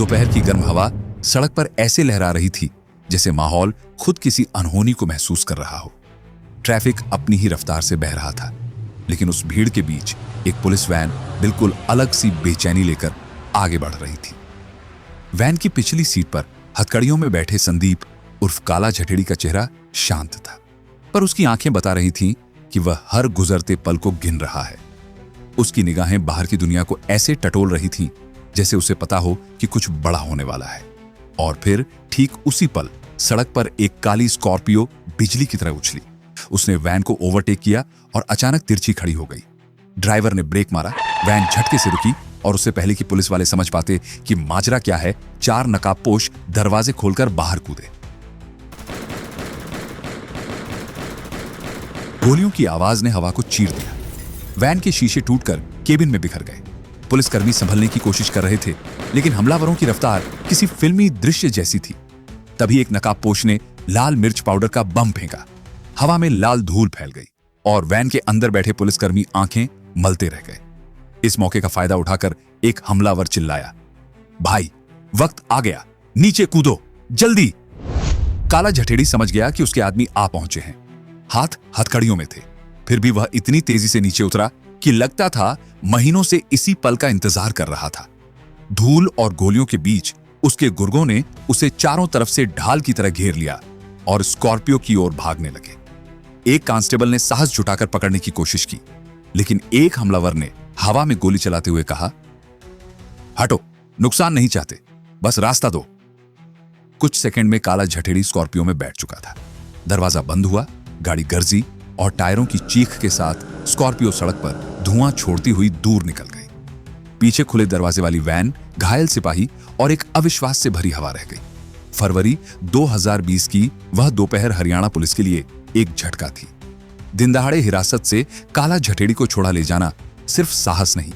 दोपहर की गर्म हवा सड़क पर ऐसे लहरा रही थी जैसे माहौल खुद किसी अनहोनी को महसूस कर रहा हो। ट्रैफिक अपनी ही रफ्तार से बह रहा था, लेकिन उस भीड़ के बीच एक पुलिस वैन बिल्कुल अलग सी बेचैनी लेकर आगे बढ़ रही थी। वैन की पिछली सीट पर हथकड़ियों में बैठे संदीप उर्फ काला झटेड़ी का चेहरा शांत था, पर उसकी आंखें बता रही थीं कि वह हर गुजरते पल को गिन रहा है। उसकी निगाहें बाहर की दुनिया को ऐसे टटोल रही थीं जैसे उसे पता हो कि कुछ बड़ा होने वाला है। और फिर ठीक उसी पल सड़क पर एक काली स्कॉर्पियो बिजली की तरह उछली। उसने वैन को ओवरटेक किया और अचानक तिरछी खड़ी हो गई। ड्राइवर ने ब्रेक मारा, वैन झटके से रुकी और उससे पहले कि पुलिस वाले समझ पाते कि माजरा क्या है, 4 नकाबपोश दरवाजे खोलकर बाहर कूदे। गोलियों की आवाज ने हवा को चीर दिया। वैन के शीशे टूटकर केबिन में बिखर गए। पुलिसकर्मी संभलने की कोशिश कर रहे थे, लेकिन हमलावरों की रफ्तार किसी फिल्मी दृश्य जैसी थी। तभी एक नकाबपोश ने लाल मिर्च पाउडर का बम फेंका। हवा में लाल धूल फैल गई और वैन के अंदर बैठे पुलिसकर्मी आंखें मलते रह गए। इस मौके का फायदा उठाकर एक हमलावर चिल्लाया, भाई वक्त आ गया, नीचे कूदो जल्दी। काला झटेड़ी समझ गया कि उसके आदमी आ पहुंचे हैं। हाथ हथकड़ियों में थे, फिर भी वह इतनी तेजी से नीचे उतरा कि लगता था महीनों से इसी पल का इंतजार कर रहा था। धूल और गोलियों के बीच उसके गुर्गों ने उसे चारों तरफ से ढाल की तरह घेर लिया और स्कॉर्पियो की ओर भागने लगे। एक कांस्टेबल ने साहस जुटाकर पकड़ने की कोशिश की, लेकिन एक हमलावर ने हवा में गोली चलाते हुए कहा, हटो, नुकसान नहीं चाहते, बस रास्ता दो। कुछ सेकंड में काला झटेड़ी स्कॉर्पियो में बैठ चुका था। दरवाजा बंद हुआ, गाड़ी गरजी और टायरों की चीख के साथ स्कॉर्पियो सड़क पर धुआं छोड़ती हुई दूर निकल गई। पीछे खुले दरवाजे वाली वैन, घायल सिपाही और एक अविश्वास से भरी हवा रह गई। फरवरी 2020 की वह दोपहर हरियाणा पुलिस के लिए एक झटका थी। दिनदहाड़े हिरासत से काला झटेड़ी को छोड़ा ले जाना सिर्फ साहस नहीं,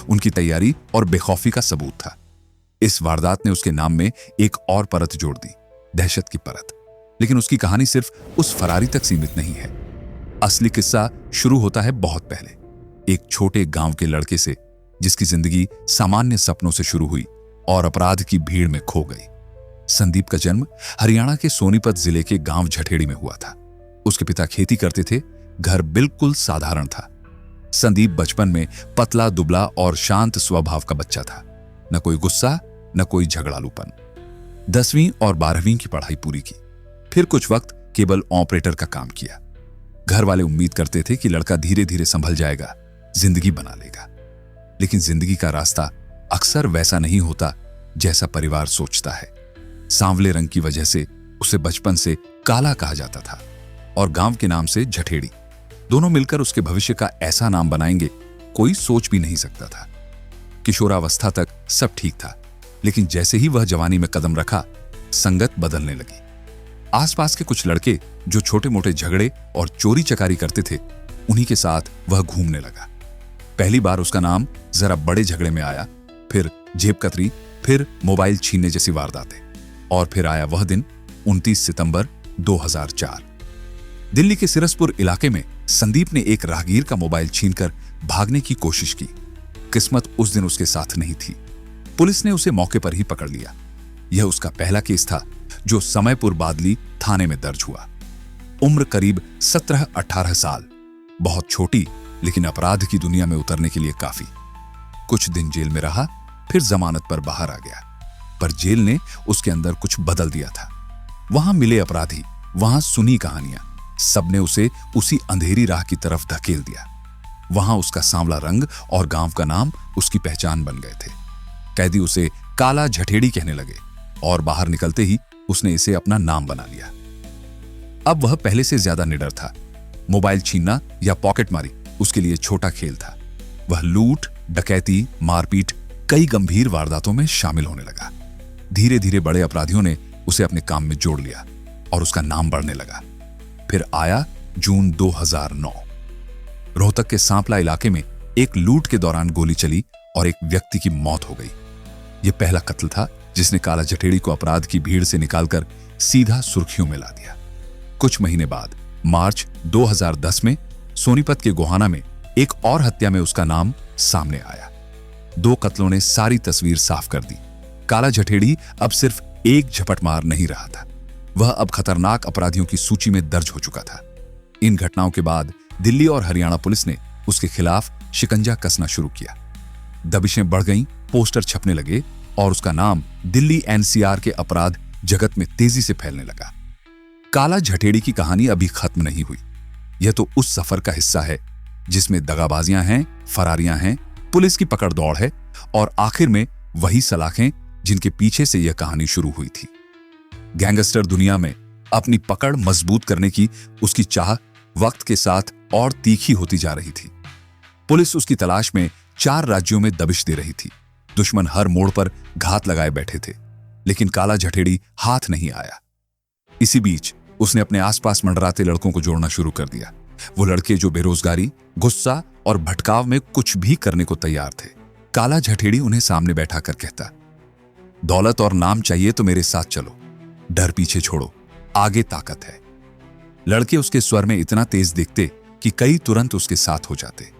उनकी तैयारी और बेखौफी का सबूत था। इस वारदात ने उसके नाम में एक और परत जोड़ दी, दहशत की परत। लेकिन उसकी कहानी सिर्फ उस फरारी तक सीमित नहीं है। असली किस्सा शुरू होता है बहुत पहले, एक छोटे गांव के लड़के से, जिसकी जिंदगी सामान्य सपनों से शुरू हुई और अपराध की भीड़ में खो गई। संदीप का जन्म हरियाणा के सोनीपत जिले के गांव झटेड़ी में हुआ था। उसके पिता खेती करते थे, घर बिल्कुल साधारण था। संदीप बचपन में पतला दुबला और शांत स्वभाव का बच्चा था। न कोई गुस्सा, न कोई झगड़ालूपन। 10वीं और 12वीं की पढ़ाई पूरी की, फिर कुछ वक्त केबल ऑपरेटर का काम किया। घर वाले उम्मीद करते थे कि लड़का धीरे धीरे संभल जाएगा, जिंदगी बना लेगा। लेकिन जिंदगी का रास्ता अक्सर वैसा नहीं होता जैसा परिवार सोचता है। सांवले रंग की वजह से उसे बचपन से काला कहा जाता था और गांव के नाम से झटेड़ी। दोनों मिलकर उसके भविष्य का ऐसा नाम बनाएंगे, कोई सोच भी नहीं सकता था। किशोरावस्था तक सब ठीक था, लेकिन जैसे ही वह जवानी में कदम रखा, संगत बदलने लगी। आसपास के कुछ लड़के जो छोटे मोटे झगड़े और चोरी चकारी करते थे, उन्हीं के साथ वह घूमने लगा। पहली बार उसका नाम जरा बड़े झगड़े में आया, फिर जेब कतरी, फिर मोबाइल छीनने जैसी वारदातें, और फिर आया वह दिन 29 सितंबर 2004। दिल्ली के सिरसपुर इलाके में संदीप ने एक राहगीर का मोबाइल छीनकर भागने की कोशिश की। किस्मत उस दिन उसके साथ नहीं थी। पुलिस ने उसे मौके पर ही पकड़ लिया। यह उसका पहला केस था जो समयपुर बादली थाने में दर्ज हुआ। उम्र करीब 17-18 साल, बहुत छोटी, लेकिन अपराध की दुनिया में उतरने के लिए काफी। कुछ दिन जेल में रहा, फिर जमानत पर बाहर आ गया। पर जेल ने उसके अंदर कुछ बदल दिया था। वहां मिले अपराधी, वहां सुनी कहानियां, सबने उसे उसी अंधेरी राह की तरफ धकेल दिया। वहां उसका सांवला रंग और गांव का नाम उसकी पहचान बन गए थे। कैदी उसे काला झटेड़ी कहने लगे और बाहर निकलते ही उसने इसे अपना नाम बना लिया। अब वह पहले से ज्यादा निडर था। मोबाइल छीनना या पॉकेटमारी उसके लिए छोटा खेल था। वह लूट, डकैती, मारपीट, कई गंभीर वारदातों में शामिल होने लगा। धीरे धीरे बड़े अपराधियों ने उसे अपने काम में जोड़ लिया और उसका नाम बढ़ने लगा। फिर आया जून 2009। रोहतक के सांपला इलाके में एक लूट के दौरान गोली चली और एक व्यक्ति की मौत हो गई। यह पहला कत्ल था जिसने काला झटेड़ी को अपराध की भीड़ से निकालकर सीधा सुर्खियों में ला दिया। कुछ महीने बाद मार्च 2010 में सोनीपत के गोहाना में एक और हत्या में उसका नाम सामने आया। 2 कत्लों ने सारी तस्वीर साफ कर दी। काला जठेड़ी अब सिर्फ एक झपट मार नहीं रहा था, वह अब खतरनाक अपराधियों की सूची में दर्ज हो चुका था। इन घटनाओं के बाद दिल्ली और हरियाणा पुलिस ने उसके खिलाफ शिकंजा कसना शुरू किया। दबिशें बढ़ गईं, पोस्टर छपने लगे और उसका नाम दिल्ली एनसीआर के अपराध जगत में तेजी से फैलने लगा। काला जठेड़ी की कहानी अभी खत्म नहीं हुई। यह तो उस सफर का हिस्सा है जिसमें दगाबाजियां हैं, फरारियां हैं, पुलिस की पकड़ दौड़ है और आखिर में वही सलाखें जिनके पीछे से यह कहानी शुरू हुई थी। गैंगस्टर दुनिया में अपनी पकड़ मजबूत करने की उसकी चाह वक्त के साथ और तीखी होती जा रही थी। पुलिस उसकी तलाश में 4 राज्यों में दबिश दे रही थी। दुश्मन हर मोड़ पर घात लगाए बैठे थे, लेकिन काला जठेड़ी हाथ नहीं आया। इसी बीच उसने अपने आसपास मंडराते लड़कों को जोड़ना शुरू कर दिया। वो लड़के जो बेरोजगारी, गुस्सा और भटकाव में कुछ भी करने को तैयार थे। काला जठेड़ी उन्हें सामने बैठा कर कहता, दौलत और नाम चाहिए तो मेरे साथ चलो, डर पीछे छोड़ो, आगे ताकत है। लड़के उसके स्वर में इतना तेज दिखते कि कई तुरंत उसके साथ हो जाते।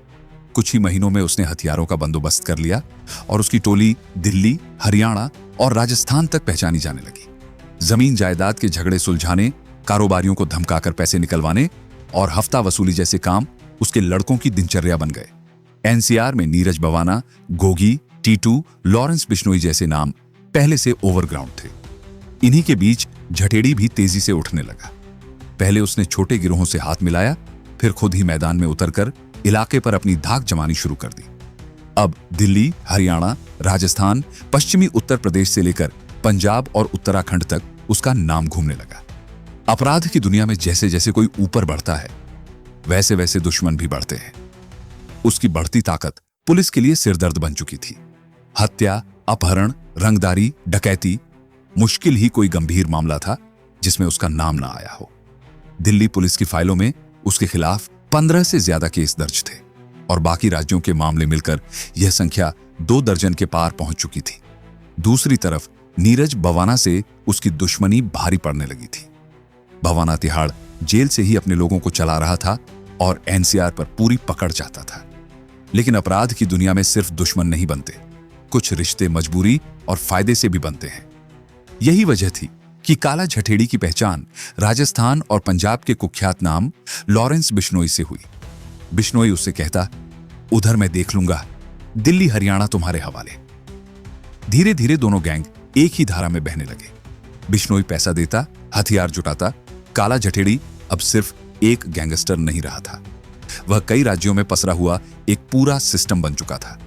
कुछ ही महीनों में उसने हथियारों का बंदोबस्त कर लिया और उसकी टोली दिल्ली, हरियाणा और राजस्थान तक पहचानी जाने लगी। जमीन जायदाद के झगड़े सुलझाने, कारोबारियों को धमकाकर पैसे निकलवाने और हफ्ता वसूली जैसे काम उसके लड़कों की दिनचर्या बन गए। एनसीआर में नीरज बवाना, गोगी, टीटू, लॉरेंस बिश्नोई जैसे नाम पहले से ओवरग्राउंड थे। इन्हीं के बीच जठेड़ी भी तेजी से उठने लगा। पहले उसने छोटे गिरोहों से हाथ मिलाया, फिर खुद ही मैदान में उतरकर इलाके पर अपनी धाक जमानी शुरू कर दी। अब दिल्ली, हरियाणा, राजस्थान, पश्चिमी उत्तर प्रदेश से लेकर पंजाब और उत्तराखंड तक उसका नाम घूमने लगा। अपराध की दुनिया में जैसे जैसे कोई ऊपर बढ़ता है, वैसे वैसे दुश्मन भी बढ़ते हैं। उसकी बढ़ती ताकत पुलिस के लिए सिरदर्द बन चुकी थी। हत्या, अपहरण, रंगदारी, डकैती, मुश्किल ही कोई गंभीर मामला था जिसमें उसका नाम ना आया हो। दिल्ली पुलिस की फाइलों में उसके खिलाफ 15 से ज्यादा केस दर्ज थे और बाकी राज्यों के मामले मिलकर यह संख्या 2 दर्जन के पार पहुंच चुकी थी। दूसरी तरफ नीरज बवाना से उसकी दुश्मनी भारी पड़ने लगी थी। बवाना तिहाड़ जेल से ही अपने लोगों को चला रहा था और एनसीआर पर पूरी पकड़ चाहता था। लेकिन अपराध की दुनिया में सिर्फ दुश्मन नहीं बनते, कुछ रिश्ते मजबूरी और फायदे से भी बनते हैं। यही वजह थी कि काला जठेड़ी की पहचान राजस्थान और पंजाब के कुख्यात नाम लॉरेंस बिश्नोई से हुई। बिश्नोई उससे कहता, उधर मैं देख लूंगा, दिल्ली हरियाणा तुम्हारे हवाले। धीरे धीरे दोनों गैंग एक ही धारा में बहने लगे। बिश्नोई पैसा देता, हथियार जुटाता। काला जठेड़ी अब सिर्फ एक गैंगस्टर नहीं रहा था, वह कई राज्यों में पसरा हुआ एक पूरा सिस्टम बन चुका था।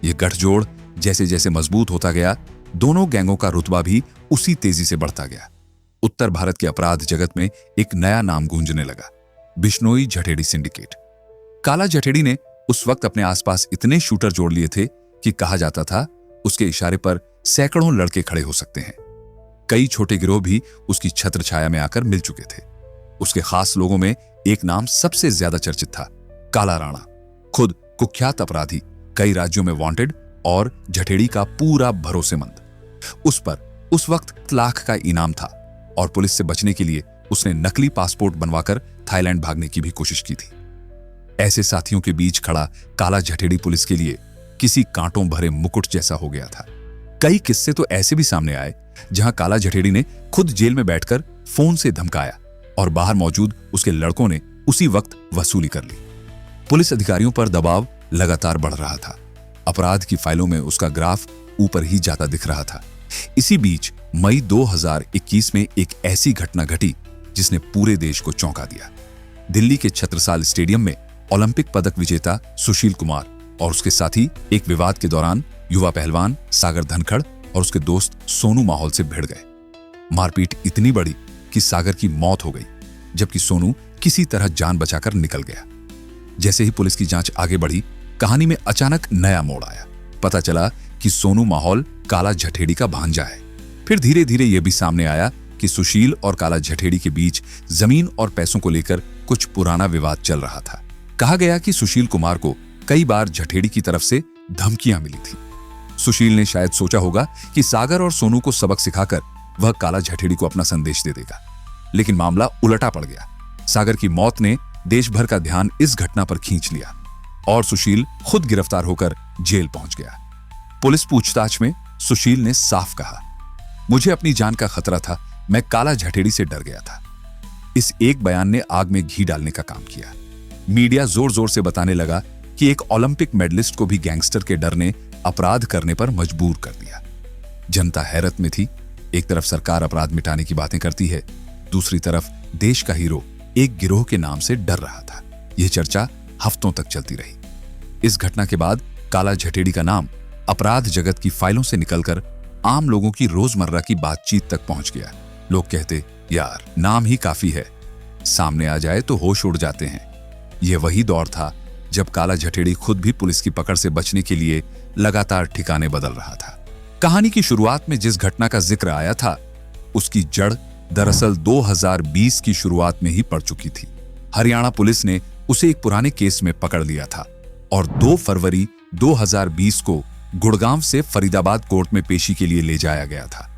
यह गठजोड़ जैसे जैसे मजबूत होता गया, दोनों गैंगों का रुतबा भी उसी तेजी से बढ़ता गया। उत्तर भारत के अपराध जगत में एक नया नाम गूंजने लगा, बिश्नोई जठेड़ी सिंडिकेट। काला जठेड़ी ने उस वक्त अपने आसपास इतने शूटर जोड़ लिए थे कि कहा जाता था उसके इशारे पर सैकड़ों लड़के खड़े हो सकते हैं। कई छोटे गिरोह भी उसकी छत्र छाया में आकर मिल चुके थे। उसके खास लोगों में एक नाम सबसे ज्यादा चर्चित था, काला राणा। खुद कुख्यात अपराधी, कई राज्यों में वांटेड और जठेड़ी का पूरा भरोसेमंद। उस पर उस वक्त 1 लाख का इनाम था और पुलिस से बचने के लिए उसने नकली पासपोर्ट बनवाकर थाईलैंड भागने की भी कोशिश की थी। ऐसे साथियों के बीच खड़ा काला जठेड़ी पुलिस के लिए किसी कांटों भरे मुकुट जैसा हो गया था। कई किस्से तो ऐसे भी सामने आए जहां काला जठेड़ी ने खुद जेल में बैठकर फोन से धमकाया और बाहर मौजूद उसके लड़कों ने उसी वक्त वसूली कर ली। पुलिस अधिकारियों पर दबाव लगातार बढ़ रहा था। अपराध की फाइलों में उसका ग्राफ ऊपर ही जाता दिख रहा था। इसी बीच मई 2021 में एक ऐसी घटना घटी जिसने पूरे देश को चौंका दिया। दिल्ली के छत्रसाल स्टेडियम में ओलंपिक पदक विजेता सुशील कुमार और उसके साथी एक विवाद के दौरान युवा पहलवान सागर धनखड़ और उसके दोस्त सोनू माहौल से भिड़ गए। मारपीट इतनी बड़ी कि सागर की मौत हो गई, जबकि सोनू किसी तरह जान बचाकर निकल गया। जैसे ही पुलिस की जांच आगे बढ़ी, कहानी में अचानक नया मोड़ आया। पता चला कि सोनू माहौल काला जठेड़ी का भांजा है। फिर धीरे धीरे यह भी सामने आया कि सुशील और काला जठेड़ी के बीच जमीन और पैसों को लेकर कुछ पुराना विवाद चल रहा था। कहा गया कि सुशील कुमार को कई बार जठेड़ी की तरफ से धमकियां मिली थी। सुशील ने शायद सोचा होगा कि सागर और सोनू को सबक सिखाकर वह काला जठेड़ी को अपना संदेश दे देगा, लेकिन मामला उलटा पड़ गया। सागर की मौत ने देश भर का ध्यान इस घटना पर खींच लिया और सुशील खुद गिरफ्तार होकर जेल पहुंच गया। पुलिस पूछताछ में सुशील ने साफ कहा, मुझे अपनी जान का खतरा था, मैं काला झटेड़ी से डर गया था। इस एक बयान ने आग में घी डालने का काम किया। मीडिया जोर जोर से बताने लगा कि एक ओलंपिक मेडलिस्ट को भी गैंगस्टर के डर ने अपराध करने पर मजबूर कर दिया। जनता हैरत में थी। एक तरफ सरकार अपराध मिटाने की बातें करती है, दूसरी तरफ देश का हीरो एक गिरोह के नाम से डर रहा था। यह चर्चा हफ्तों तक चलती रही। इस घटना के बाद काला झटेड़ी का नाम अपराध जगत की फाइलों से निकलकर आम लोगों की रोजमर्रा की बातचीत तक पहुंच गया। लोग कहते, यार नाम ही काफी है, सामने आ जाए तो होश उड़ जाते हैं। यह वही दौर था जब काला झटेड़ी खुद भी पुलिस की पकड़ से बचने के लिए लगातार ठिकाने बदल रहा था। कहानी की शुरुआत में जिस घटना का जिक्र आया था, उसकी जड़ दरअसल 2020 की शुरुआत में ही पड़ चुकी थी। हरियाणा पुलिस ने उसे एक पुराने केस में पकड़ लिया था और 2 फरवरी 2020 को गुड़गांव से फरीदाबाद कोर्ट में पेशी के लिए ले जाया गया था।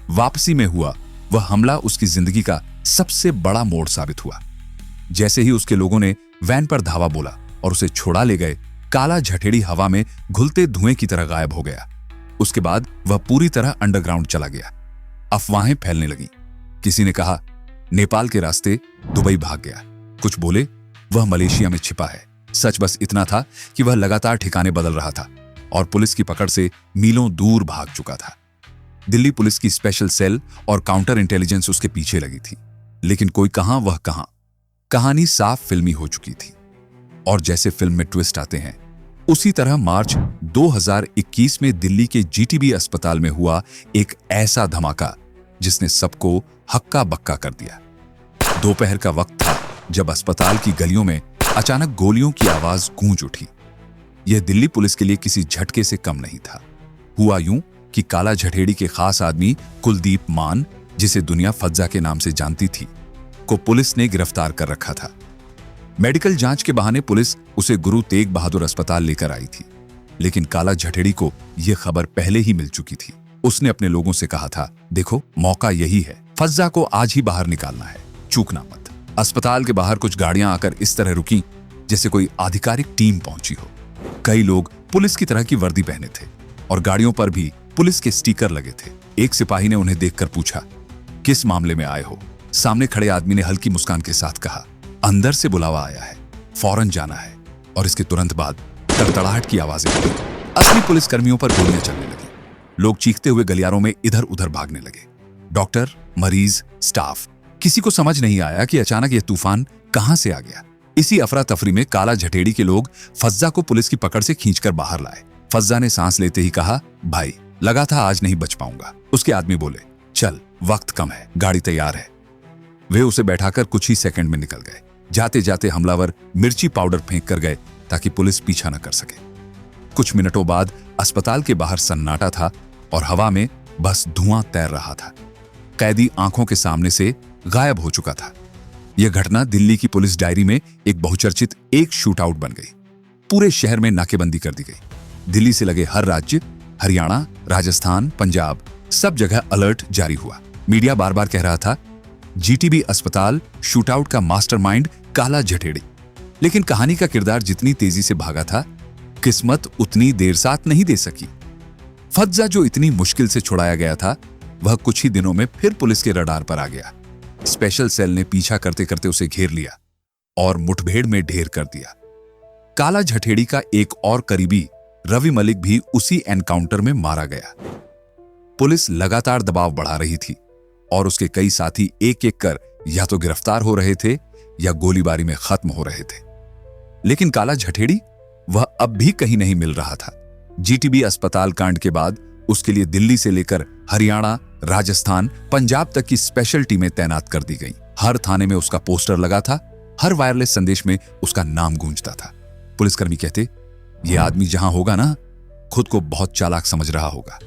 वापसी में हुआ वह हमला उसकी जिंदगी का सबसे बड़ा मोड़ साबित हुआ। जैसे ही उसके लोगों ने वैन पर धावा बोला और उसे छोड़ा ले गए, काला झटेड़ी हवा में घुलते धुएं की तरह गायब हो गया। उसके बाद वह पूरी तरह अंडरग्राउंड चला गया। अफवाहें फैलने लगी। किसी ने कहा नेपाल के रास्ते दुबई भाग गया, कुछ बोले वह मलेशिया में छिपा है। सच बस इतना था कि वह लगातार ठिकाने बदल रहा था और पुलिस की पकड़ से मीलों दूर भाग चुका था। दिल्ली पुलिस की स्पेशल सेल और काउंटर इंटेलिजेंस उसके पीछे लगी थी, लेकिन कोई कहां वह कहां। कहानी साफ फिल्मी हो चुकी थी और जैसे फिल्म में ट्विस्ट आते हैं, उसी तरह मार्च 2021 में दिल्ली के जीटीबी अस्पताल में हुआ एक ऐसा धमाका जिसने सबको हक्का बक्का कर दिया। दोपहर का वक्त था जब अस्पताल की गलियों में अचानक गोलियों की आवाज गूंज उठी। यह दिल्ली पुलिस के लिए किसी झटके से कम नहीं था। हुआ यूं कि काला झटेड़ी के खास आदमी कुलदीप मान, जिसे दुनिया फज्जा के नाम से जानती थी, को पुलिस ने गिरफ्तार कर रखा था। मेडिकल जांच के बहाने पुलिस उसे गुरु तेग बहादुर अस्पताल लेकर आई थी, लेकिन काला झटेड़ी को यह खबर पहले ही मिल चुकी थी। उसने अपने लोगों से कहा था, देखो मौका यही है, फज्जा को आज ही बाहर निकालना है, चूकना मत। अस्पताल के बाहर कुछ गाड़ियां आकर इस तरह रुकी जैसे कोई आधिकारिक टीम पहुंची हो। कई लोग पुलिस की तरह की वर्दी पहने थे और गाड़ियों पर भी पुलिस के स्टिकर लगे थे। एक सिपाही ने उन्हें देखकर पूछा, किस मामले में आए हो? सामने खड़े आदमी ने हल्की मुस्कान के साथ कहा, अंदर से बुलावा आया है, फौरन जाना है। और इसके तुरंत बाद तड़तड़ाहट की आवाजें आई। असली पुलिसकर्मियों पर गोलियां चलने लगी। लोग चीखते हुए गलियारों में इधर उधर भागने लगे। डॉक्टर, मरीज, स्टाफ, किसी को समझ नहीं आया कि अचानक यह तूफान कहां से आ गया। इसी अफरा तफरी में काला झटेड़ी के लोग फज्जा को पुलिस की पकड़ से खींचकर बाहर लाए। फज्जा ने सांस लेते ही कहा, भाई लगा था आज नहीं बच पाऊंगा। उसके आदमी बोले, चल वक्त कम है, गाड़ी तैयार है। वे उसे बैठाकर कुछ ही सेकंड में निकल गए। जाते जाते हमलावर मिर्ची पाउडर फेंक कर गए ताकि पुलिस पीछा न कर सके। कुछ मिनटों बाद अस्पताल के बाहर सन्नाटा था और हवा में बस धुआं तैर रहा था। कैदी आंखों के सामने से गायब हो चुका था। यह घटना दिल्ली की पुलिस डायरी में एक बहुचर्चित एक शूटआउट बन गई। पूरे शहर में नाकेबंदी कर दी गई। दिल्ली से लगे हर राज्य, हरियाणा, राजस्थान, पंजाब, सब जगह अलर्ट जारी हुआ। मीडिया बार बार कह रहा था, जीटीबी अस्पताल शूटआउट का मास्टरमाइंड काला झटेड़ी। लेकिन कहानी का किरदार जितनी तेजी से भागा था, किस्मत उतनी देर साथ नहीं दे सकी। फज्जा जो इतनी मुश्किल से छुड़ाया गया था, वह कुछ ही दिनों में फिर पुलिस के रडार पर आ गया। स्पेशल सेल ने पीछा करते करते उसे घेर लिया और मुठभेड़ में ढेर कर दिया। काला झटेड़ी का एक और करीबी रवि मलिक भी उसी एनकाउंटर में मारा गया। पुलिस लगातार दबाव बढ़ा रही थी और उसके कई साथी एक एक कर या तो गिरफ्तार हो रहे थे या गोलीबारी में खत्म हो रहे थे। लेकिन काला झटेड़ी, वह अब भी कहीं नहीं मिल रहा था। जीटीबी अस्पताल कांड के बाद उसके लिए दिल्ली से लेकर हरियाणा, राजस्थान, पंजाब तक की स्पेशल टीमें तैनात कर दी गईं। हर थाने में उसका पोस्टर लगा था, हर वायरलेस संदेश में उसका नाम गूंजता था। पुलिसकर्मी कहते, यह आदमी जहां होगा ना, खुद को बहुत चालाक समझ रहा होगा।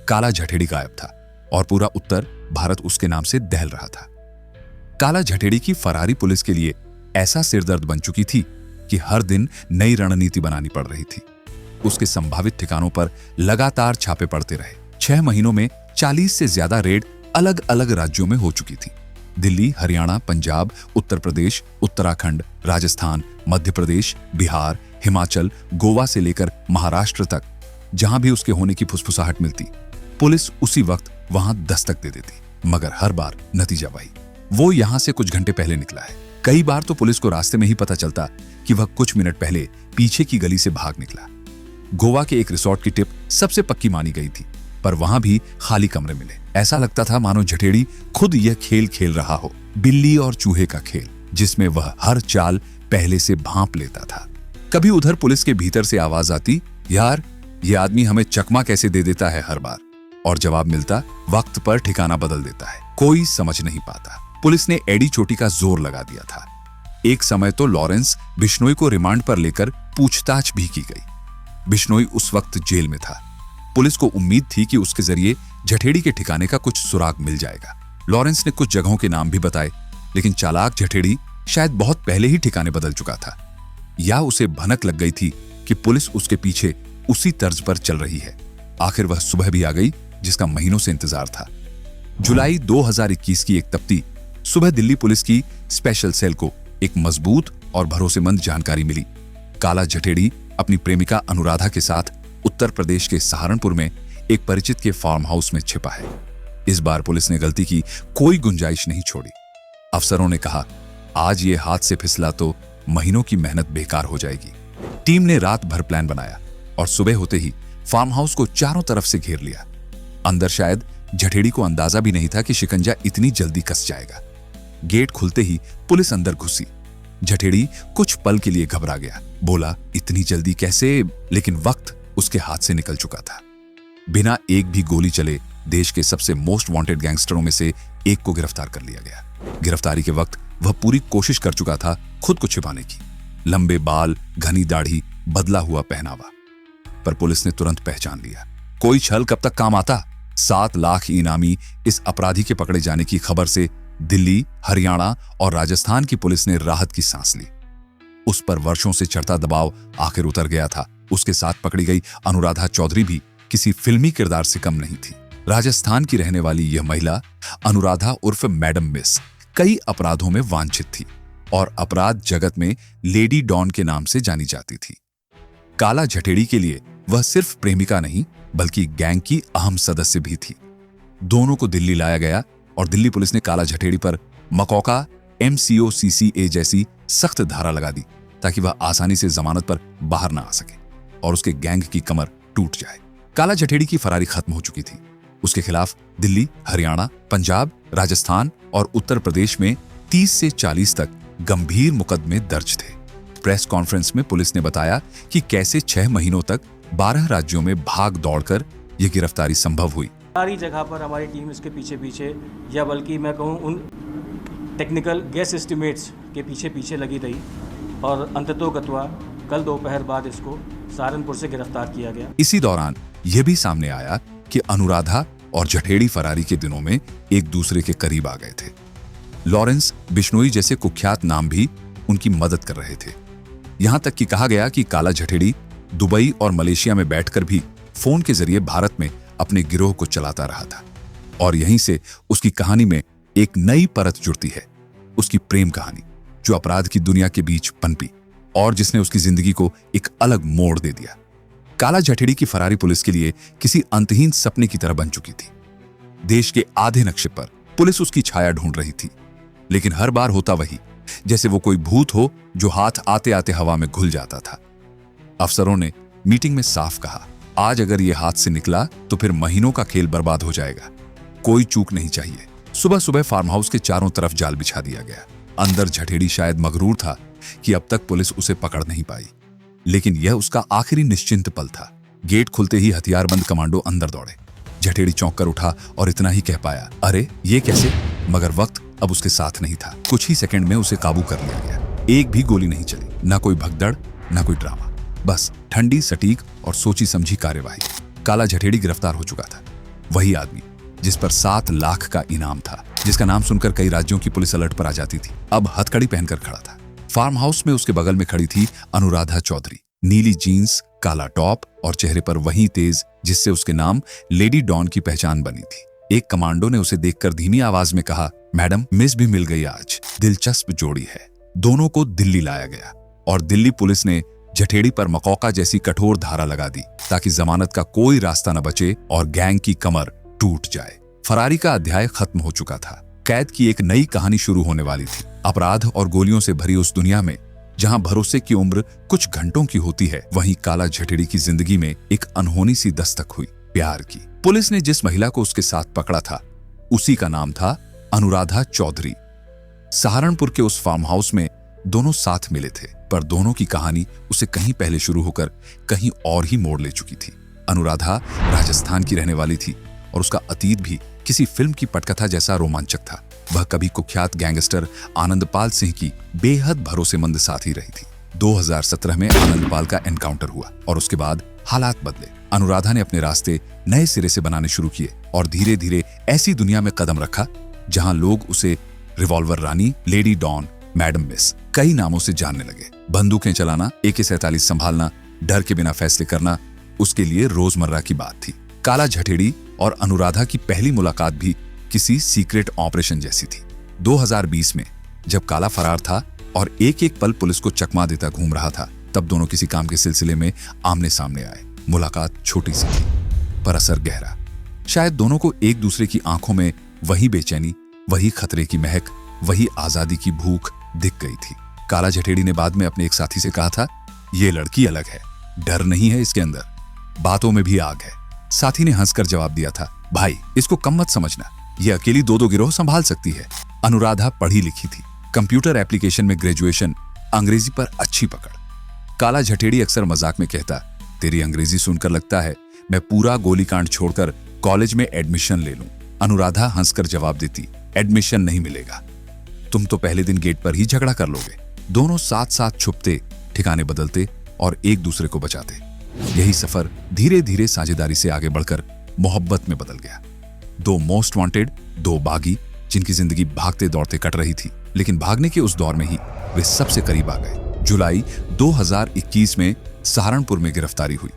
काला झटेड़ी गायब था और पूरा उत्तर भारत उसके नाम से दहल रहा था। काला झटेड़ी की फरारी पुलिस के लिए ऐसा सिरदर्द बन चुकी थी कि हर दिन नई रणनीति बनानी पड़ रही थी। उसके संभावित ठिकानों पर लगातार छापे पड़ते रहे। 6 महीनों में 40 से ज्यादा रेड अलग अलग राज्यों में हो चुकी थी। दिल्ली, हरियाणा, पंजाब, उत्तर प्रदेश, उत्तराखंड, राजस्थान, मध्य प्रदेश, बिहार, हिमाचल, गोवा से लेकर महाराष्ट्र तक जहां भी उसके होने की फुसफुसाहट मिलती, पुलिस उसी वक्त वहां दस्तक दे देती। मगर हर बार नतीजा वही, वो यहां से कुछ घंटे पहले निकला है। कई बार तो पुलिस को रास्ते में ही पता चलता कि वह कुछ मिनट पहले पीछे की गली से भाग निकला। गोवा के एक रिसोर्ट की टिप सबसे पक्की मानी गई थी, पर वहां भी खाली कमरे मिले। ऐसा लगता था मानो जठेड़ी खुद यह खेल खेल रहा हो, बिल्ली और चूहे का खेल, जिसमें वह हर चाल पहले से भांप लेता था। कभी उधर पुलिस के भीतर से आवाज आती, यार ये आदमी हमें चकमा कैसे दे देता है हर बार, और जवाब मिलता, वक्त पर ठिकाना बदल देता है। कोई समझ नहीं पाता। पुलिस ने एड़ी चोटी का जोर लगा दिया था। एक समय तो लॉरेंस बिश्नोई को रिमांड पर लेकर पूछताछ भी की गई। बिश्नोई उस वक्त जेल में था। पुलिस को उम्मीद थी कि उसके जरिए जठेड़ी के ठिकाने का कुछ सुराग मिल जाएगा। लॉरेंस ने कुछ जगहों के नाम भी बताए, लेकिन चालाक जठेड़ी शायद बहुत पहले ही ठिकाने बदल चुका था, या उसे भनक लग गई थी कि पुलिस उसके पीछे उसी तर्ज पर चल रही है। आखिर वह सुबह भी आ गई जिसका महीनों से इंतजार था। जुलाई 2021 की एक तपती सुबह दिल्ली पुलिस की स्पेशल सेल को एक मजबूत और भरोसेमंद जानकारी मिली। काला जठेड़ी अपनी प्रेमिका अनुराधा के साथ उत्तर प्रदेश के सहारनपुर में एक परिचित के फार्म हाउस में छिपा है। इस बार पुलिस ने गलती की कोई गुंजाइश नहीं छोड़ी। अफसरों ने कहा, आज ये हाथ से फिसला तो महीनों की मेहनत बेकार हो जाएगी। टीम ने रात भर प्लान बनाया और सुबह होते ही फार्म हाउस को चारों तरफ से घेर लिया। अंदर शायद जठेड़ी को अंदाजा भी नहीं था कि शिकंजा इतनी जल्दी कस जाएगा। गेट खुलते ही पुलिस अंदर घुसी। जठेड़ी कुछ पल के लिए घबरा गया, बोला, इतनी जल्दी कैसे? लेकिन वक्त उसके हाथ से निकल चुका था। बिना एक भी गोली चले देश के सबसे मोस्ट वांटेड गैंगस्टरों में से एक को गिरफ्तार कर लिया गया। गिरफ्तारी के वक्त वह पूरी कोशिश कर चुका था खुद को छिपाने की। लंबे बाल, घनी दाढ़ी, बदला हुआ पहनावा, पर पुलिस ने तुरंत पहचान लिया। कोई छल कब तक काम आता? 7 लाख इनामी इस अपराधी के पकड़े जाने की खबर से दिल्ली, हरियाणा और राजस्थान की पुलिस ने राहत की सांस ली। उस पर वर्षों से चढ़ता दबाव आखिर उतर गया था। उसके साथ पकड़ी गई अनुराधा चौधरी भी किसी फिल्मी किरदार से कम नहीं थी। राजस्थान की रहने वाली यह महिला अनुराधा उर्फ मैडम मिस कई अपराधों में वांछित थी और अपराध जगत में लेडी डॉन के नाम से जानी जाती थी। काला जठेड़ी के लिए वह सिर्फ प्रेमिका नहीं बल्कि गैंग की अहम सदस्य भी थी। दोनों को दिल्ली लाया गया और दिल्ली पुलिस ने काला जठेड़ी पर मकौका MCOCCA जैसी सख्त धारा लगा दी ताकि वह आसानी से जमानत पर बाहर ना आ सके और उसके गैंग की कमर टूट जाए। काला जठेड़ी की फरारी खत्म हो चुकी थी। उसके खिलाफ दिल्ली, हरियाणा, पंजाब, राजस्थान और उत्तर प्रदेश में 30 से 40 तक गंभीर मुकदमे दर्ज थे। प्रेस कॉन्फ्रेंस में पुलिस ने बताया कि कैसे 6 महीनों तक 12 राज्यों में भाग दौड़कर यह गिरफ्तारी संभव हुई। सारी जगह पर हमारी टीम इसके पीछे पीछे, या बल्कि मैं कहूँ उन टेक्निकल गैस एस्टिमेट्स के पीछे पीछे लगी रही और अंततोगत्वा कल दोपहर बाद इसको सहारनपुर से गिरफ्तार किया गया। इसी दौरान यह भी सामने आया कि अनुराधा और जठेड़ी फरारी के दिनों में एक दूसरे के करीब आ गए थे। लॉरेंस बिश्नोई जैसे कुख्यात नाम भी उनकी मदद कर रहे थे। यहां तक कि कहा गया कि काला जठेड़ी दुबई और मलेशिया में बैठकर भी फोन के जरिए भारत में अपने गिरोह को चलाता रहा था। और यहीं से उसकी कहानी में एक नई परत जुड़ती है, उसकी प्रेम कहानी, जो अपराध की दुनिया के बीच पनपी और जिसने उसकी जिंदगी को एक अलग मोड़ दे दिया। काला जठेड़ी की फरारी पुलिस के लिए किसी अंतहीन सपने की तरह बन चुकी थी। देश के आधे नक्शे पर पुलिस उसकी छाया ढूंढ रही थी, लेकिन हर बार होता वही, जैसे वो कोई भूत हो जो हाथ आते आते हवा में घुल जाता था। अफसरों ने मीटिंग में साफ कहा, आज अगर ये हाथ से निकला तो फिर महीनों का खेल बर्बाद हो जाएगा। कोई चूक नहीं चाहिए। सुबह सुबह फार्म हाउस के चारों तरफ जाल बिछा दिया गया। अंदर जठेड़ी शायद मगरूर था कि अब तक पुलिस उसे पकड़ नहीं पाई, लेकिन यह उसका आखिरी निश्चिंत पल था। गेट खुलते ही हथियारबंद कमांडो अंदर दौड़े। जठेड़ी चौंक कर उठा और इतना ही कह पाया, अरे ये कैसे? मगर वक्त अब उसके साथ नहीं था। कुछ ही सेकंड में उसे काबू कर लिया गया। एक भी गोली नहीं चली, ना कोई भगदड़, ना कोई ड्रामा, बस ठंडी, सटीक और सोची समझी कार्यवाही। काला जठेड़ी गिरफ्तार हो चुका था। वही आदमी जिस पर 7 लाख का इनाम था, जिसका नाम सुनकर कई राज्यों की पुलिस अलर्ट पर आ जाती थी, अब हथकड़ी पहनकर खड़ा था। फार्म हाउस में उसके बगल में खड़ी थी अनुराधा चौधरी। नीली जीन्स, काला टॉप और चेहरे पर वही तेज जिससे उसके नाम लेडी डॉन की पहचान बनी थी। एक कमांडो ने उसे देखकर धीमी आवाज में कहा, मैडम, मिस भी मिल गई आज। दिलचस्प जोड़ी है। दोनों को दिल्ली लाया गया और दिल्ली पुलिस ने जठेड़ी पर मकौका जैसी कठोर धारा लगा दी ताकि जमानत का कोई रास्ता न बचे और गैंग की कमर टूट जाए। फरारी का अध्याय खत्म हो चुका था। कैद की एक नई कहानी शुरू होने वाली थी। अपराध और गोलियों से भरी उस दुनिया में जहां भरोसे की उम्र कुछ घंटों की होती है, वहीं काला जठेड़ी की जिंदगी में एक अनहोनी सी दस्तक हुई, प्यार की। पुलिस ने जिस महिला को उसके साथ पकड़ा था उसी का नाम था अनुराधा चौधरी। सहारनपुर के उस फार्म हाउस में दोनों साथ मिले थे, पर दोनों की कहानी उसे कहीं पहले शुरू होकर कहीं और ही मोड़ ले चुकी थी। अनुराधा राजस्थान की रहने वाली थी और उसका अतीत भी किसी फिल्म की पटकथा जैसा रोमांचक था। वह कभी कुख्यात गैंगस्टर आनंदपाल सिंह की बेहद भरोसेमंद साथी रही थी। 2017 में आनंदपाल का एनकाउंटर हुआ और उसके बाद हालात बदले। अनुराधा ने अपने रास्ते नए सिरे से बनाने शुरू किए और धीरे धीरे ऐसी दुनिया में कदम रखा जहां लोग उसे रिवॉल्वर रानी, लेडी डॉन, मैडम मिस कई नामों से जानने लगे। बंदूकें चलाना, AK-47 संभालना, डर के बिना फैसले करना उसके लिए रोजमर्रा की बात थी। काला जठेड़ी और अनुराधा की पहली मुलाकात भी किसी सीक्रेट ऑपरेशन जैसी थी। 2020 में जब काला फरार था और एक एक पल पुलिस को चकमा देता घूम रहा था, तब दोनों किसी काम के सिलसिले में आमने सामने आए। मुलाकात छोटी सी थी पर असर गहरा। शायद दोनों को एक दूसरे की आंखों में वही बेचैनी, वही खतरे की महक, वही आजादी की भूख दिख गई थी। काला जठेड़ी ने बाद में अपने एक साथी से कहा था, ये लड़की अलग है, डर नहीं है इसके अंदर, बातों में भी आग है। साथी ने हंसकर जवाब दिया था, भाई इसको कम मत समझना, ये अकेली दो गिरोह संभाल सकती है। अनुराधा पढ़ी लिखी थी, कंप्यूटर एप्लीकेशन में ग्रेजुएशन, अंग्रेजी पर अच्छी पकड़। काला जठेड़ी अक्सर मजाक में कहता, तेरी अंग्रेजी सुनकर लगता है मैं पूरा गोलीकांड छोड़कर कॉलेज में एडमिशन ले लूं। अनुराधा हंसकर जवाब देती, एडमिशन नहीं मिलेगा, तुम तो पहले दिन गेट पर ही झगड़ा कर लोगे। दोनों साथ साथ छुपते, ठिकाने बदलते और एक दूसरे को बचाते। यही सफर धीरे धीरे साझेदारी से आगे बढ़कर मोहब्बत में बदल गया। दो मोस्ट वांटेड, दो बागी, जिनकी जिंदगी भागते दौड़ते कट रही थी, लेकिन भागने के उस दौर में ही वे सबसे करीब आ गए। जुलाई 2021 में सहारनपुर में गिरफ्तारी हुई।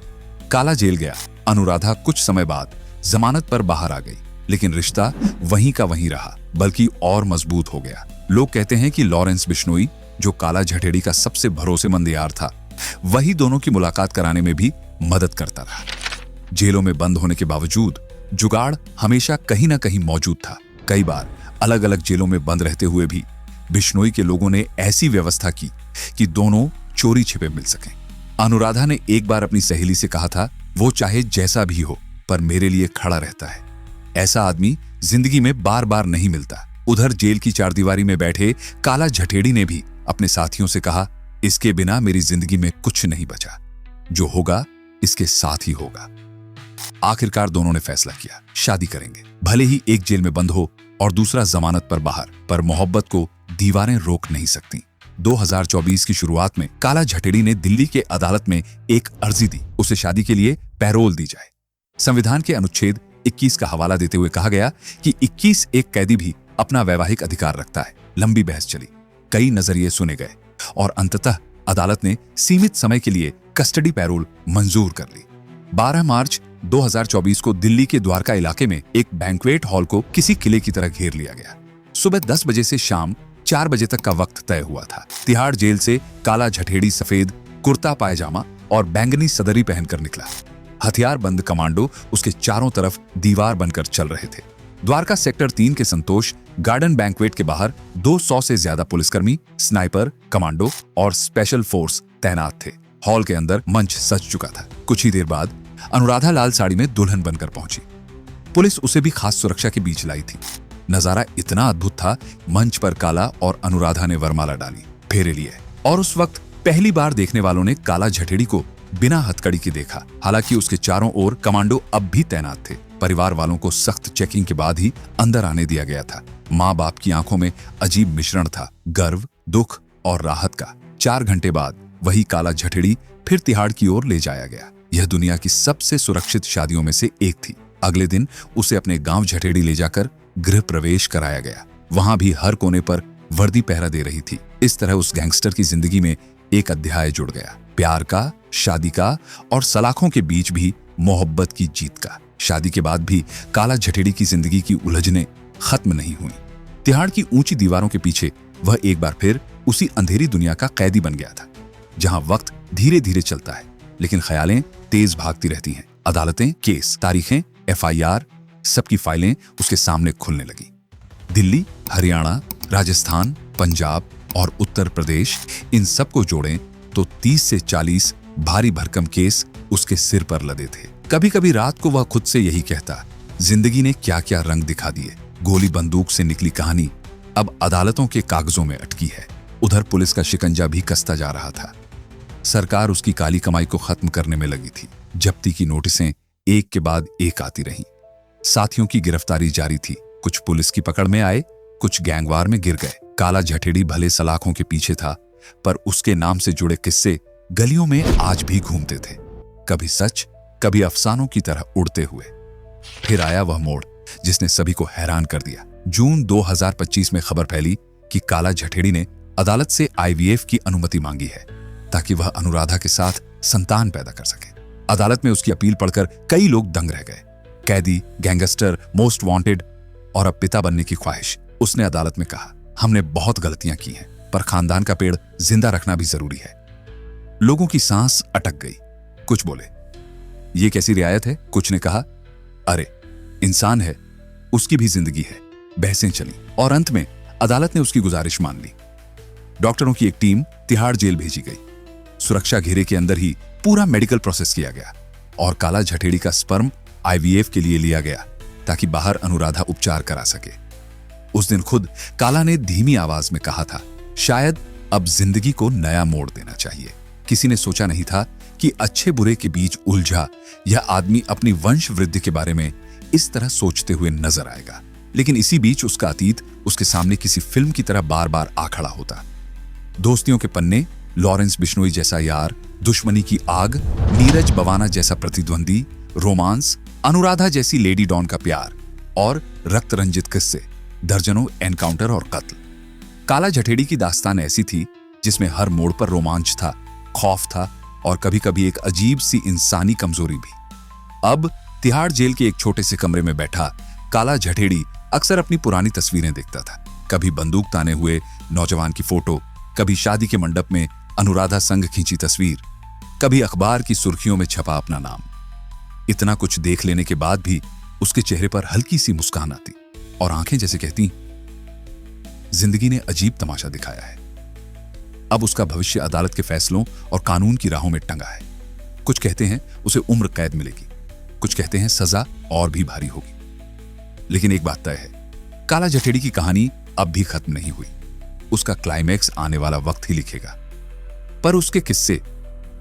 काला जेल गया। अनुराधा कुछ समय बाद जमानत पर बाहर आ गई, लेकिन रिश्ता वहीं का वहीं रहा, बल्कि और मजबूत हो गया। लोग कहते हैं कि लॉरेंस बिश्नोई, जो काला जठेड़ी का सबसे भरोसेमंद यार था, वही दोनों की मुलाकात कराने में भी मदद करता रहा। जेलों में बंद होने के बावजूद जुगाड़ हमेशा कहीं ना कहीं मौजूद था। कई बार अलग अलग जेलों में बंद रहते हुए भी बिश्नोई के लोगों ने ऐसी व्यवस्था की कि दोनों चोरी छिपे मिल सकें। अनुराधा ने एक बार अपनी सहेली से कहा था, वो चाहे जैसा भी हो पर मेरे लिए खड़ा रहता है। ऐसा आदमी जिंदगी में बार बार नहीं मिलता। उधर जेल की चारदीवारी में बैठे काला जठेड़ी ने भी अपने साथियों से कहा, इसके बिना मेरी जिंदगी में कुछ नहीं बचा, जो होगा इसके साथ ही होगा। आखिरकार दोनों ने फैसला किया, शादी करेंगे, भले ही एक जेल में बंद हो और दूसरा जमानत पर बाहर, पर मोहब्बत को दीवारें रोक नहीं सकती। 2024 की शुरुआत में काला जठेड़ी ने दिल्ली के अदालत में एक अर्जी दी, उसे शादी के लिए पैरोल दी जाए। संविधान के अनुच्छेद 21 का हवाला देते हुए कहा गया कि 21 एक कैदी भी अपना वैवाहिक अधिकार रखता है। लंबी बहस चली, कई नजरिए सुने गए और अंततः अदालत ने सीमित समय के लिए कस्टडी पैरोल मंजूर कर ली। 12 मार्च 2024 को दिल्ली के द्वारका इलाके में एक बैंक्वेट हॉल को किसी किले की तरह घेर लिया गया। सुबह 10 बजे से शाम 4 बजे तक का वक्त तय हुआ था। तिहाड़ जेल से काला जठेड़ी सफेद कुर्ता पायजामा और बैंगनी सदरी पहनकर निकला। हथियारबंद कमांडो उसके चारों तरफ दीवार बनकर चल रहे थे। द्वारका सेक्टर 3 के संतोष गार्डन बैंक्वेट के बाहर 200 से ज्यादा पुलिसकर्मी, स्नाइपर, कमांडो और स्पेशल फोर्स तैनात थे। हॉल के अंदर मंच सज चुका था। कुछ ही देर बाद अनुराधा लाल साड़ी में दुल्हन बनकर पहुंची। पुलिस उसे भी खास सुरक्षा के बीच लाई थी। नजारा इतना अद्भुत था, मंच पर काला और अनुराधा ने वरमाला डाली, फेरे लिए, और उस वक्त पहली बार देखने वालों ने काला जठेड़ी को बिना हथकड़ी के देखा। हालांकि उसके चारों ओर कमांडो अब भी तैनात थे। परिवार वालों को सख्त चेकिंग के बाद ही अंदर आने दिया गया था। माँ बाप की आंखों में अजीब मिश्रण था, गर्व, दुख और राहत का। 4 घंटे बाद वही काला जठेड़ी फिर तिहाड़ की ओर ले जाया गया। यह दुनिया की सबसे सुरक्षित शादियों में से एक थी। अगले दिन उसे अपने गांव जठेड़ी ले जाकर गृह प्रवेश कराया गया। वहां भी हर कोने पर वर्दी पहरा दे रही थी। इस तरह उस गैंगस्टर की जिंदगी में एक अध्याय जुड़ गया, प्यार का, शादी का और सलाखों के बीच भी मोहब्बत की जीत का। शादी के बाद भी काला जठेड़ी की जिंदगी की उलझनें खत्म नहीं हुई। तिहाड़ की ऊंची दीवारों के पीछे वह एक बार फिर उसी अंधेरी दुनिया का कैदी बन गया था, जहां वक्त धीरे धीरे चलता है, लेकिन ख्यालें तेज भागती रहती हैं। अदालतें, केस, तारीखें, एफआईआर, सबकी फाइलें उसके सामने खुलने लगी। दिल्ली, हरियाणा, राजस्थान, पंजाब और उत्तर प्रदेश, इन सबको जोड़ें तो 30 से 40 भारी भरकम केस उसके सिर पर लदे थे। कभी कभी रात को वह खुद से यही कहता, जिंदगी ने क्या क्या रंग दिखा दिए। गोली बंदूक से निकली कहानी अब अदालतों के कागजों में अटकी है। उधर पुलिस का शिकंजा भी कसता जा रहा था। सरकार उसकी काली कमाई को खत्म करने में लगी थी। जब्ती की नोटिसें एक के बाद एक आती रहीं। साथियों की गिरफ्तारी जारी थी। कुछ पुलिस की पकड़ में आए, कुछ गैंगवार में गिर गए। काला झठेड़ी भले सलाखों के पीछे था, पर उसके नाम से जुड़े किस्से गलियों में आज भी घूमते थे, कभी सच, कभी अफसानों की तरह उड़ते हुए। फिर आया वह मोड़ जिसने सभी को हैरान कर दिया। जून 2025 में खबर फैली कि काला झठेड़ी ने अदालत से आईवीएफ की अनुमति मांगी है ताकि वह अनुराधा के साथ संतान पैदा कर सके। अदालत में उसकी अपील पढ़कर कई लोग दंग रह गए। कैदी, गैंगस्टर, मोस्ट वांटेड और अब पिता बनने की ख्वाहिश। उसने अदालत में कहा, हमने बहुत गलतियां की हैं, पर खानदान का पेड़ जिंदा रखना भी जरूरी है। लोगों की सांस अटक गई। कुछ बोले, ये कैसी रियायत है? कुछ ने कहा, अरे इंसान है, उसकी भी जिंदगी है। बहसें चली और अंत में अदालत ने उसकी गुजारिश मान ली। डॉक्टरों की एक टीम तिहाड़ जेल भेजी गई। सुरक्षा घेरे के अंदर ही पूरा मेडिकल प्रोसेस किया गया और काला झठेड़ी का स्पर्म आईवीएफ के लिए लिया गया ताकि बाहर अनुराधा उपचार करा सके। उस दिन खुद काला ने धीमी आवाज में कहा था, शायद अब जिंदगी को नया मोड़ देना चाहिए। किसी ने सोचा नहीं था कि अच्छे बुरे के बीच उलझा यह आदमी अपनी वंश वृद्धि के बारे में इस तरह सोचते हुए नजर आएगा। लेकिन इसी बीच उसका अतीत उसके सामने किसी फिल्म की तरह बार बार आ खड़ा होता। दोस्तियों के पन्ने, लॉरेंस बिश्नोई जैसा यार, दुश्मनी की आग, नीरज बवाना जैसा प्रतिद्वंदी, रोमांस, अनुराधा जैसी लेडी डॉन का प्यार और रक्त रंजित किस्से, दर्जनों एनकाउंटर और कत्ल। काला झठेड़ी की दास्तान ऐसी थी जिसमें हर मोड़ पर रोमांच था, खौफ था और कभी कभी एक अजीब सी इंसानी कमजोरी भी। अब तिहाड़ जेल के एक छोटे से कमरे में बैठा काला झठेड़ी अक्सर अपनी पुरानी तस्वीरें देखता था। कभी बंदूक ताने हुए नौजवान की फोटो, कभी शादी के मंडप में अनुराधा संग खींची तस्वीर, कभी अखबार की सुर्खियों में छपा अपना नाम। इतना कुछ देख लेने के बाद भी उसके चेहरे पर हल्की सी मुस्कान आती और आंखें जैसे कहती, जिंदगी ने अजीब तमाशा दिखाया है। अब उसका भविष्य अदालत के फैसलों और कानून की राहों में टंगा है। कुछ कहते हैं उसे उम्र कैद मिलेगी, कुछ कहते हैं सजा और भी भारी होगी। लेकिन एक बात तय है, काला झठेड़ी की कहानी अब भी खत्म नहीं हुई। उसका क्लाइमैक्स आने वाला वक्त ही लिखेगा। पर उसके किस्से,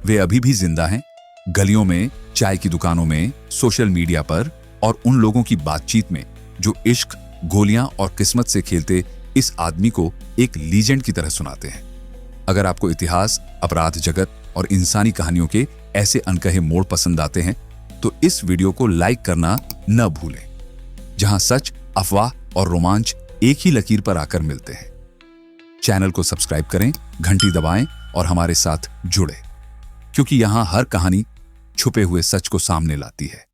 वे अभी भी जिंदा हैं, गलियों में, चाय की दुकानों में, सोशल मीडिया पर और उन लोगों की बातचीत में जो इश्क, गोलियां और किस्मत से खेलते इस आदमी को एक लीजेंड की तरह सुनाते हैं। अगर आपको इतिहास, अपराध जगत और इंसानी कहानियों के ऐसे अनकहे मोड़ पसंद आते हैं तो इस वीडियो को लाइक करना न भूलें। जहां सच, अफवाह और रोमांच एक ही लकीर पर आकर मिलते हैं। चैनल को सब्सक्राइब करें, घंटी दबाएं और हमारे साथ जुड़े, क्योंकि यहां हर कहानी छुपे हुए सच को सामने लाती है।